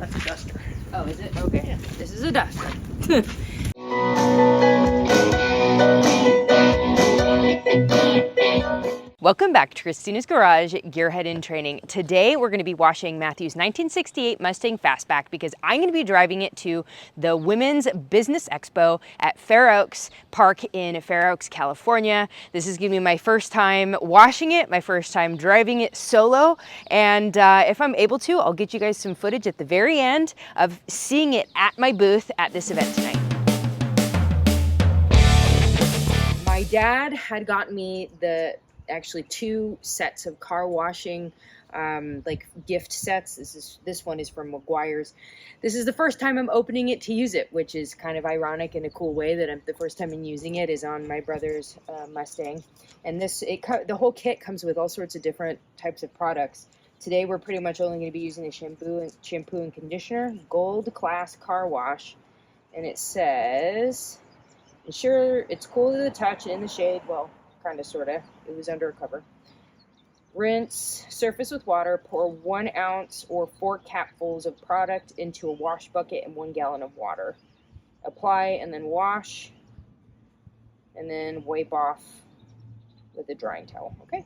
That's a duster. Oh, is it? Okay. Yeah. This is a duster. Welcome back to Christina's Garage Gearhead in Training. Today we're going to be washing Matthew's 1968 Mustang Fastback because I'm going to be driving it to the Women's Business Expo at Fairoakspark in Fairoaks, California. This is going to be my first time washing it, my first time driving it solo, and if I'm able to, I'll get you guys some footage at the very end of seeing it at my booth at this event tonight. My dad had gotten me actually 2 sets of car washing like gift sets. This one is from Maguiars. This is the first time I'm opening it to use it, which is kind of ironic in a cool way that the first time I'm using it is on my brother's Mustang. And the whole kit comes with all sorts of different types of products. Today we're pretty much only going to be using the shampoo and conditioner, gold class car wash, and it says, ensure it's cool to the touch and in the shade. Well, kind of, sort of. It was under a cover. Rinse surface with water. Pour 1 ounce or 4 capfuls of product into a wash bucket and 1 gallon of water. Apply and then wash, and then wipe off with a drying towel. Okay.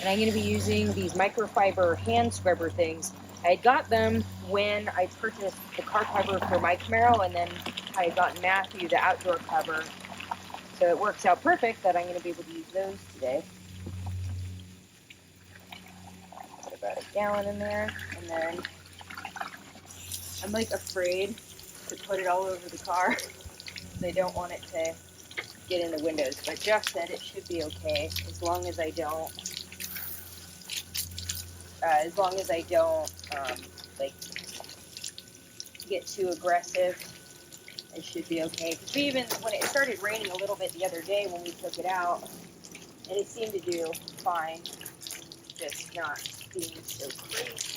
And I'm going to be using these microfiber hand scrubber things. I got them when I purchased the car cover for my Camaro, and then I got Matthew the outdoor cover. So it works out perfect that I'm going to be able to use those today. Put about 1 gallon in there, and then I'm like afraid to put it all over the car. I don't want it to get in the windows, but Jeff said it should be okay as long as I don't. Like get too aggressive. It should be okay. Because even when it started raining a little bit the other day when we took it out, and it seemed to do fine, just not being so crazy.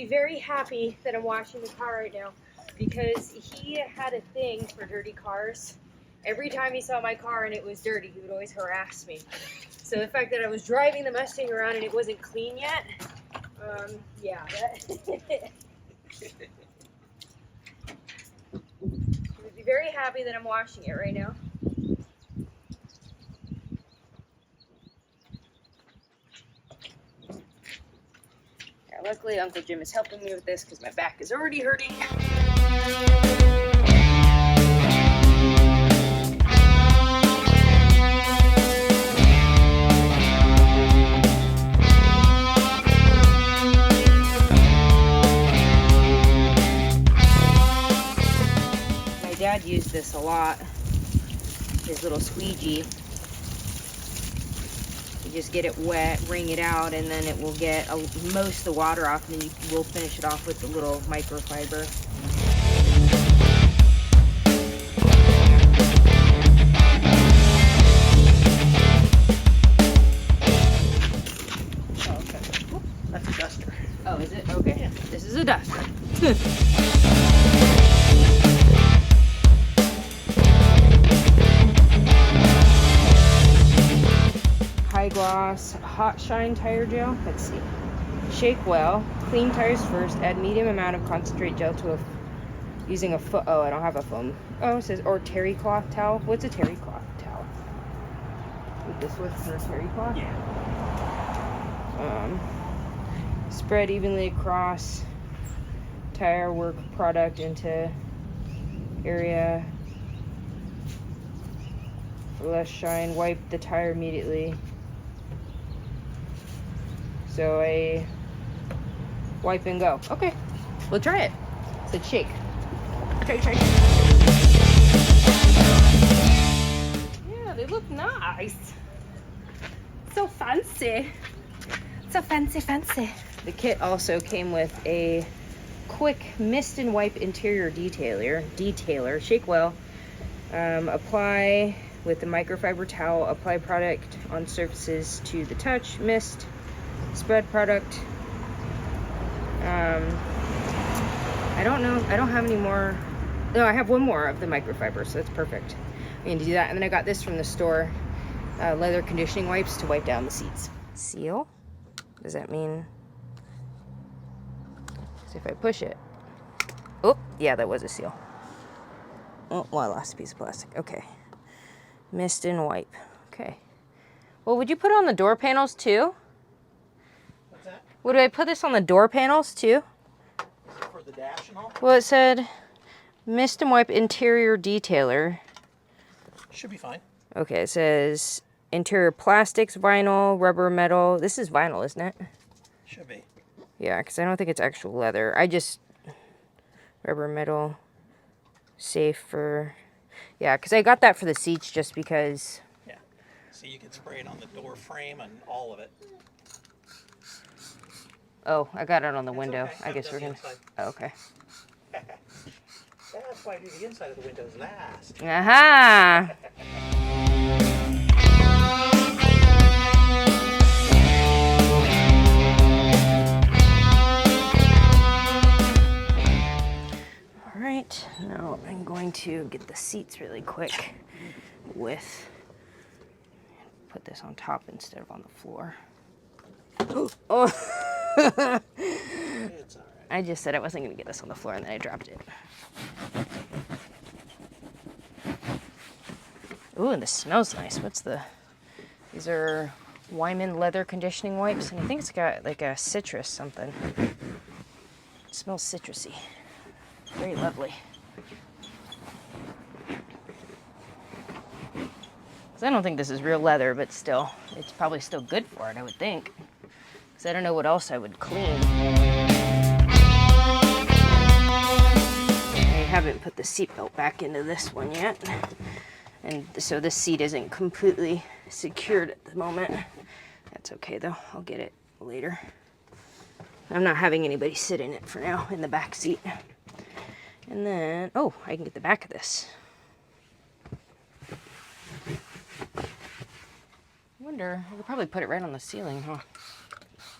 Very happy that I'm washing the car right now because he had a thing for dirty cars. Every time he saw my car and it was dirty, he would always harass me. So the fact that I was driving the Mustang around and it wasn't clean yet, yeah. He would be very happy that I'm washing it right now. Luckily, Uncle Jim is helping me with this because my back is already hurting. My dad used this a lot, his little squeegee. Just get it wet, wring it out, and then it will get most of the water off, and then we'll finish it off with the little microfiber. Oh, okay. Whoop, that's a duster. Oh, is it? Okay. Yeah. This is a duster. High gloss hot shine tire gel. Let's see. Shake well. Clean tires first. Add medium amount of concentrate gel to using a foot. Oh, I don't have a foam. Oh, it says or terry cloth towel. What's a terry cloth towel? Would this work for a terry cloth? Yeah. Spread evenly across tire work product into area for less shine. Wipe the tire immediately. So I wipe and go. Okay, we'll try it. So shake. Shake. Yeah, they look nice. So fancy. So fancy. The kit also came with a quick mist and wipe interior detailer. Shake well. Apply with the microfiber towel. Apply product on surfaces to the touch. Mist. Spread product. I don't know. I don't have any more. No, I have one more of the microfiber, so that's perfect. I'm going to do that. And then I got this from the store. Leather conditioning wipes to wipe down the seats. Seal? Does that mean? So if I push it. Oh, yeah, that was a seal. Oh, well, I lost a piece of plastic. Okay. Mist and wipe. Okay. Well, would you put it on the door panels too? What's that? Would I put this on the door panels too? For the dash and all? Well, it said mist and wipe interior detailer. Should be fine. Okay, it says interior plastics, vinyl, rubber, metal. This is vinyl, isn't it? Should be. Yeah, because I don't think it's actual leather. I just... Rubber, metal, safe for... Yeah, because I got that for the seats just because... Yeah. So you can spray it on the door frame and all of it. Oh, I got it on the window. Okay. I guess we're going to... Oh, okay. That's why I do the inside of the windows last. Aha! Alright, now I'm going to get the seats really quick with... Put this on top instead of on the floor. Oh! It's all right. I just said I wasn't going to get this on the floor and then I dropped it. Ooh, and this smells nice. What's the... These are Wyman leather conditioning wipes, and I think it's got like a citrus something. It smells citrusy. Very lovely. I don't think this is real leather, but still, it's probably still good for it, I would think. Because I don't know what else I would clean. I haven't put the seatbelt back into this one yet. And so this seat isn't completely secured at the moment. That's okay though, I'll get it later. I'm not having anybody sit in it for now, in the back seat. And then, oh, I can get the back of this. I wonder, I could probably put it right on the ceiling, huh?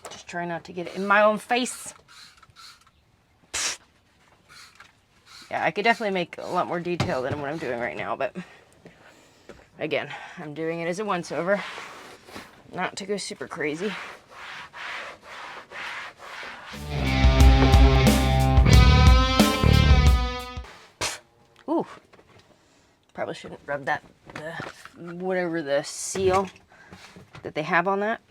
Just try not to get it in my own face. Yeah, I could definitely make a lot more detail than what I'm doing right now, but again, I'm doing it as a once-over, not to go super crazy. Ooh, probably shouldn't rub that, whatever the seal that they have on that.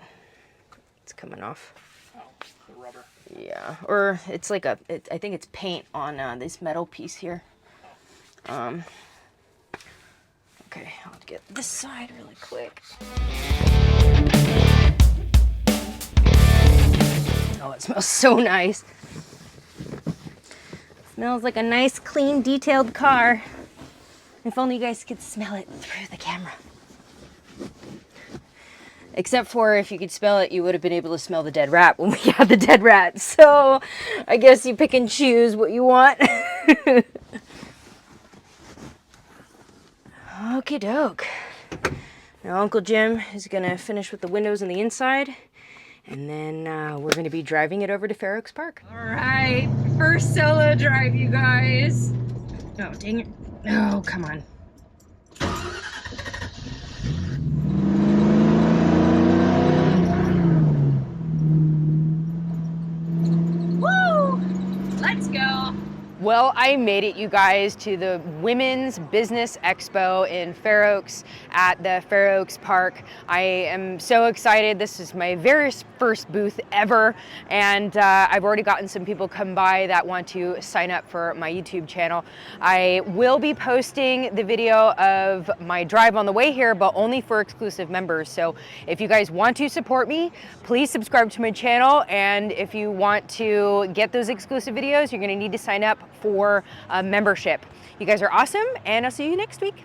It's coming off. Oh, the rubber. Yeah, or it's like a, I think it's paint on this metal piece here. Okay, I'll get this side really quick. Oh, it smells so nice. Smells like a nice, clean, detailed car. If only you guys could smell it through the camera. Except for if you could smell it, you would have been able to smell the dead rat when we had the dead rat. So I guess you pick and choose what you want. Okie doke. Now Uncle Jim is gonna finish with the windows on the inside, and then we're gonna be driving it over to Fairoakspark. All right, first solo drive, you guys. Oh, dang it. Oh, come on. Woo! Let's go. Well, I made it, you guys, to the Women's Business Expo in Fair Oaks at the Fairoakspark. I am so excited. This is my very first booth ever, and I've already gotten some people come by that want to sign up for my YouTube channel. I will be posting the video of my drive on the way here, but only for exclusive members. So if you guys want to support me, please subscribe to my channel, and if you want to get those exclusive videos, you're going to need to sign up for a membership. You guys are awesome, and I'll see you next week.